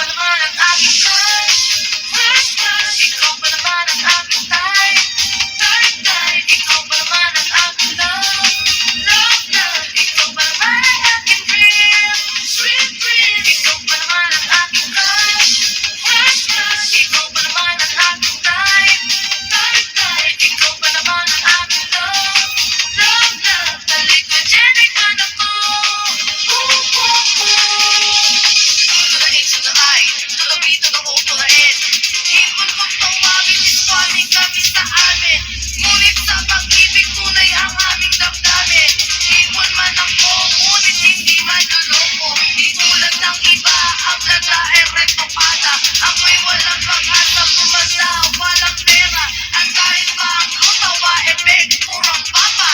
naman ang aking crush. Crush, crush, ikaw pa naman ang aking type. Type, type, ikaw pa naman ang aking love. Love, love, ikaw pa naman ang aking dream. Dream, dream, ikaw pa naman ang aking crush. Crush, crush, ikaw pa naman ang aking type. Type, type, ikaw pa naman ang aking love. Love, love, balik ko dyan, ikaw na ko. Ooh, ooh, ooh. To the H, to the I, to the B, to the O, to the N. Hipon kong tawagin, iswaning kami sa amin. Ngunit sa pag-ibig tunay ang aming damdamin. Hipon man ako, ngunit hindi manloloko. Di tulad ng iba, ang nagla-eretokada. Ako'y walang pag-asa, pumasa, walang pera. At kahit pa ang lutawa, purang papa.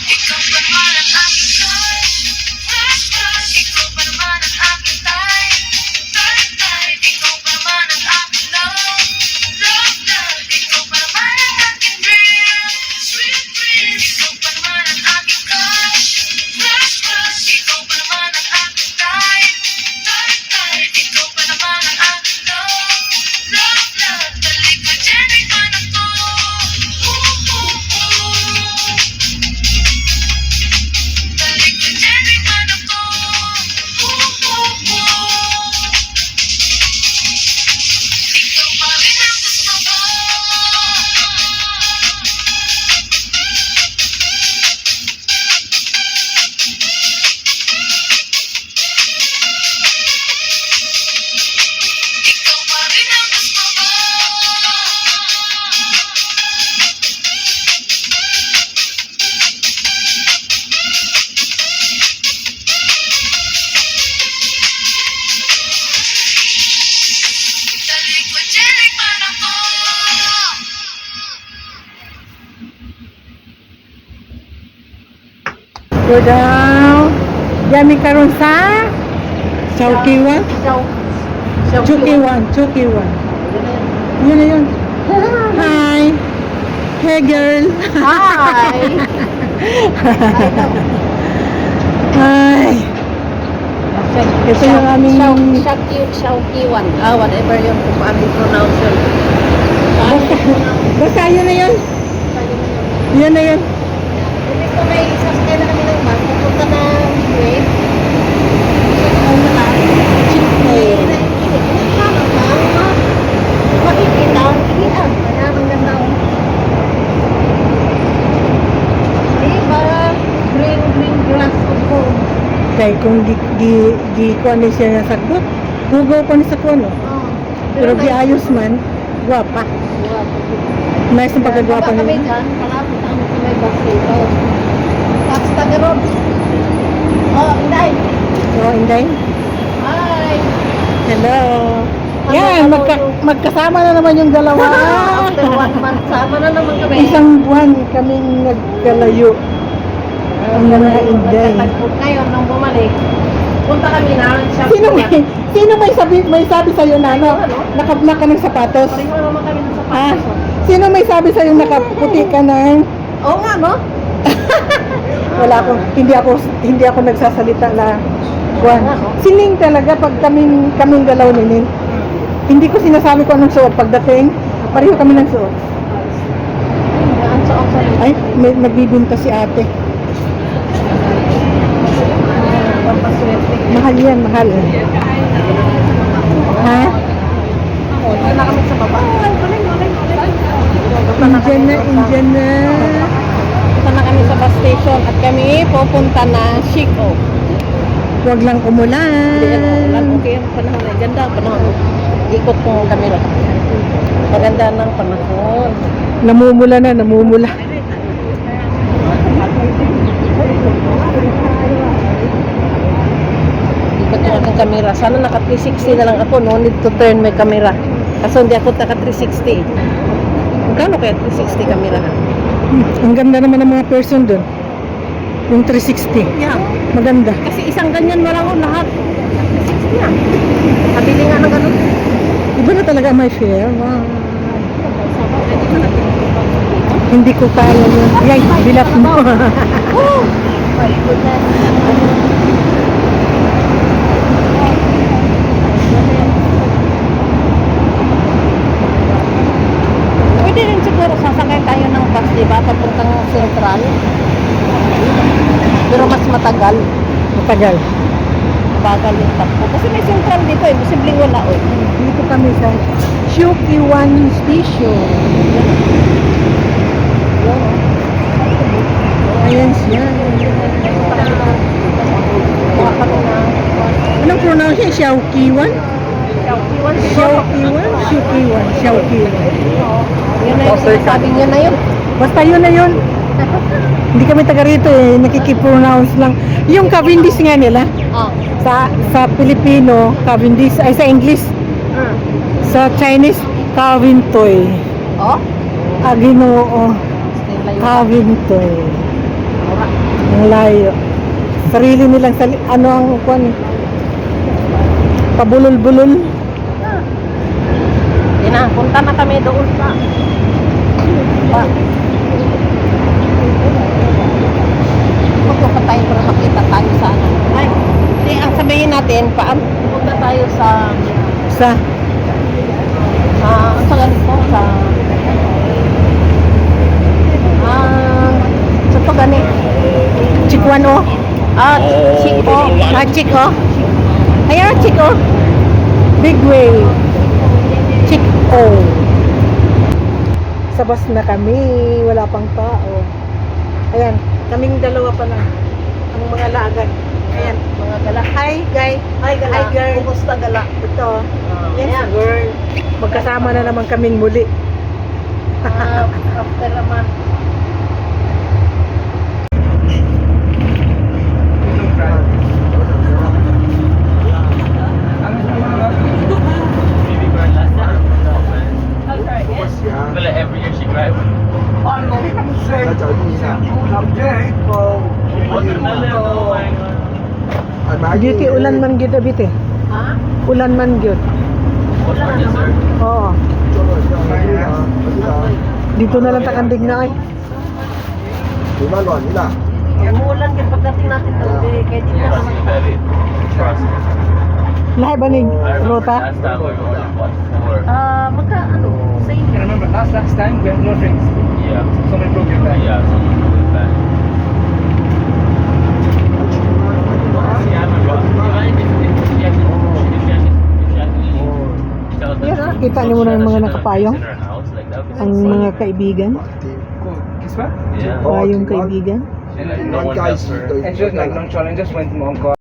Ikaw pa naman ang aking crush. Crush, crush, ikaw pa naman ang aking type. Type, type, ikaw pa naman ang aking love. Love, love, ikaw pa naman ang aking dream. Sweet dream, ikaw pa naman ang aking crush. Crush, crush, ikaw pa naman ang aking type. Type, type, ikaw pa naman ang aking love. Love, love, balik ko dyan, ikaw na ko. Ooh, ooh, ooh. Balik ko dyan, ikaw na ko. Ooh, ooh, ooh. Ikaw pa rin ang gusto ko. Ikaw pa rin ang gusto ko. Dali ko dyan, ikaw na ko. Go down. Yami karon sa Chowkiwan. Chukiwan. Yun na yun. Hi. Hey girl. Hi! Hi. Ito yung aming Shaukiwan. Whatever yung kung paano i-pronounce yun. basta yun na yun. Yun na yun. Hindi ko may sasakay na kami ng bus. Pupunta na wave. Check out na lang. Makikita. Kaya ang ganda ko. Diba? Green grass of home. Kaya kung di ko ano siya nasagot, Google pa ni sa ko, no? Pero di ayos man, guwapa. Nice ang pagkagwapa Kami niya. dyan, malapit ang may bus dito. Tapos taga road. Oh, Inday. Oh, Inday. Hi. Hello. Ano, Yan, ano, magkasama na naman yung dalawa. After 1 month, sama na naman kami. Isang buwan kaming nagkalayo. Ang mga Inday. Nagtagpog ngayon nung bumalik. Punta kami na siya. Sino may sabi sa iyo na ano, Ano? nakablock ka ng sapatos? Pareho naman kami ng Ah, sapatos. sino may sabi sa iyo nakaputi ka ng Oo nga, no? wala akong hindi ako nagsasalita na buwan. Sining talaga pag kaming dalaw ninin. Hindi ko sinasabi ko anong suot pagdating, pareho kami ng suot. Ang suot sa Ay, may nagbibinta si ate. pampaswerte. Mahal yan, mahal. Ha? Punta na kami sa baba. Indian na. Punta na kami sa bus station at kami pupunta na Chico. Huwag lang Hindi ano, umulan. okay ang panahon. Ganda ang panahon. Ikot ko kami lang. Maganda ng panahon. Namumula na, namumula. Ikot yung aking camera. Sana naka 360 na lang ako. No need to turn my camera. Kaso hindi ako naka 360. Magkano kaya 360 camera? Ang ganda naman ng mga person doon. Yung 360. Yeah. Maganda. Kasi isang ganyan marangon lahat. 360 na. Kabili nga ng ganun. Iba na talaga may fare. Wow. Hindi ko kaya yun. Yay, bilat mo. Oh my goodness. matagal. Matagal. Bagal yung takbo. Kasi may sentral dito eh. Posibleng wala oh. Dito kami sa Shukiwan Station. Ayan siya. Anong pronounce niya? Xiaoqiwan? Xiaoqiwan? Shukiwan. Xiaoqiwan. Yun na yung sinasabi niya na yun. Basta yun na yun. Hindi kami taga rito eh. Nakikipronounce lang. Yung Cavendish nga nila. Oh. Sa Filipino, Cavendish. Ay, sa English. Sa Chinese, Cavintoy. Oh? Aginoo. Cavintoy. Ang layo. Sarili nilang ano ang kwan? Pabulol-bulol. Yan na, punta na kami doon sa pupunta tayo para makita tayo sa ano. Ay, hindi, ang sabihin natin, punta tayo sa Sa ang sa ganito, sa to gani. Chikwan o. Chico. Chico. Ayan, Chico. Big way. Chico. Sa bus na kami. Wala pang tao. Ayan, kaming dalawa pa lang. Ang mga lagay. Ayan. Mga gala. Hi, guy. Hi, gala. Hi, girl. Kumusta, gala? Ito. Yes, Ayan. girl. Magkasama na naman kaming muli. After a month. Well, every year she cried. Beauty, ulan man gyud abite. Ha? Ulan man gyud. Wala na naman. Oo. Dito na lang takandig na ay. Umulan din pagdating natin doon. Kaya di na naman. Lahat ba ning rota? Last time we only bought 4. Magka ano? Same. Remember last time we had no drinks. Yeah. Somebody broke your back. Yeah, so we went back. Yeah, but even if she actually felt that Yan ah, kita niyo muna yung mga nakapayong. in her house, like that would be Ang mga kaibigan. Cool. Kiss what? yeah. Payong kaibigan. And like, no one helps her. And just like nonchalant, just went to Mongkok.